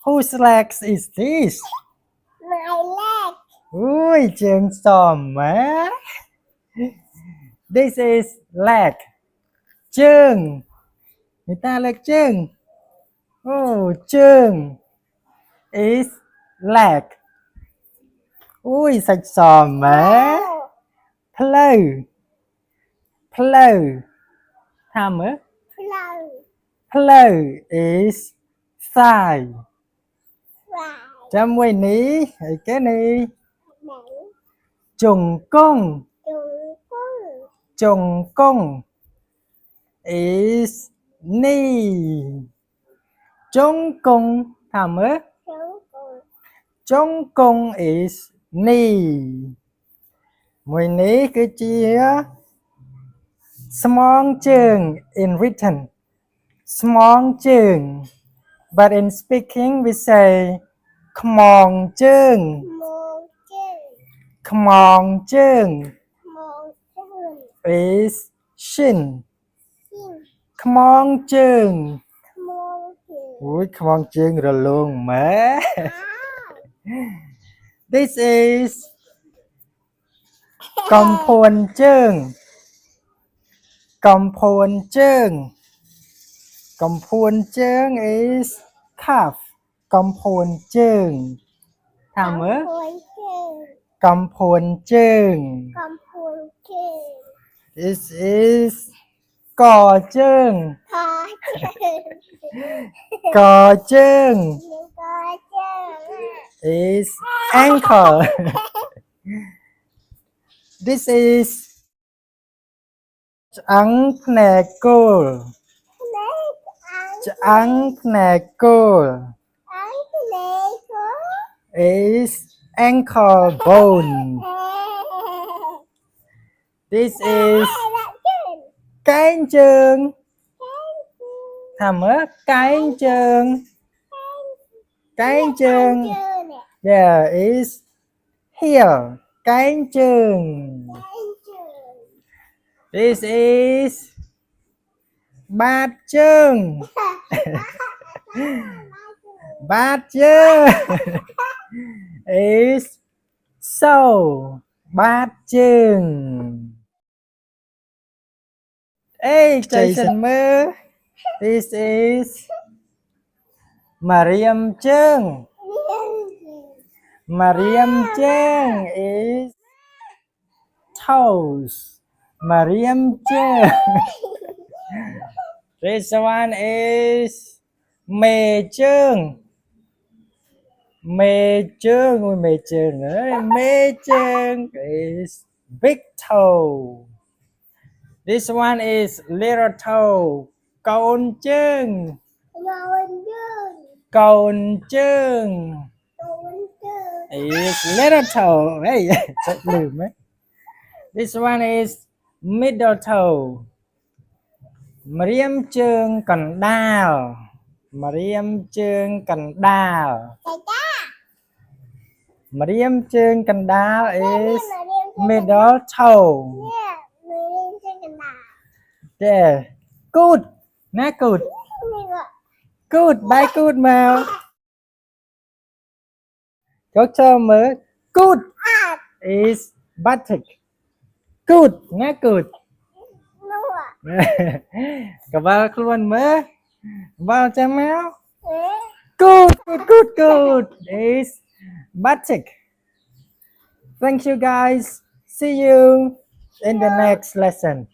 Whose legs is this? My leg. Ui, chân sòm má. This is leg. Chân. Người ta là chân. Oh, chân is leg. Ui, sạch sòm má. Pleu. Pleu. Tham á. Flow. Pleu is thigh. Fly. Chăm quay ní. Cái ní. Bảy. Trùng công. Trùng cung. Trùng công is knee. Trống công tham á. Trống cung. Trống công is knee. Mùi ní cứ chia small chân in written. Small chân. But in speaking we say come on chân. Mong chân. Come on chân Mong chân. is shin. Xin. Come on chân. Mong chân. Ui, come on chân rồi luôn má. À. This is cầm phồn chân. Cầm phồn chân. Cầm phồn chân is calf. Cầm phồn chân. Tham á. Phồn chân. Cầm phồn chân. Cầm phồn chân. This is cò chân. Có chân. Cò chân Có chân. is ankle. This is trắng nè cô. Lấy ăn. Trắng nè cô Ăn lấy có. is ankle bone. This is cánh chân. Thầm á, cánh chân. Cánh chân. Yeah, is here. Cánh chân. This is bát chân. Bát chân is sâu. Bát chân. Hey, Jason mơ. This is Mariam chân. Mariam chân is toes. Mariam chân. This one is mề chân. Mề chân. Ui, mề chân nữa. Mề chân is big toe. This one is little toe. Côn chân. Côn chân is little toe. Hey, chết lùm ấy. This one is middle toe. Mariam chân cần đào. Mariam chân cần đào. Mariam chân cần đào is middle toe. Yeah. Good. Not good. Good. Bye good mèo. Chốt cho mới. Good is buttock. Good. Not good. Cả ba luôn mới. Vào cho mèo. Good. Good. Good. Good is buttock. Thank you guys. See you in the next lesson.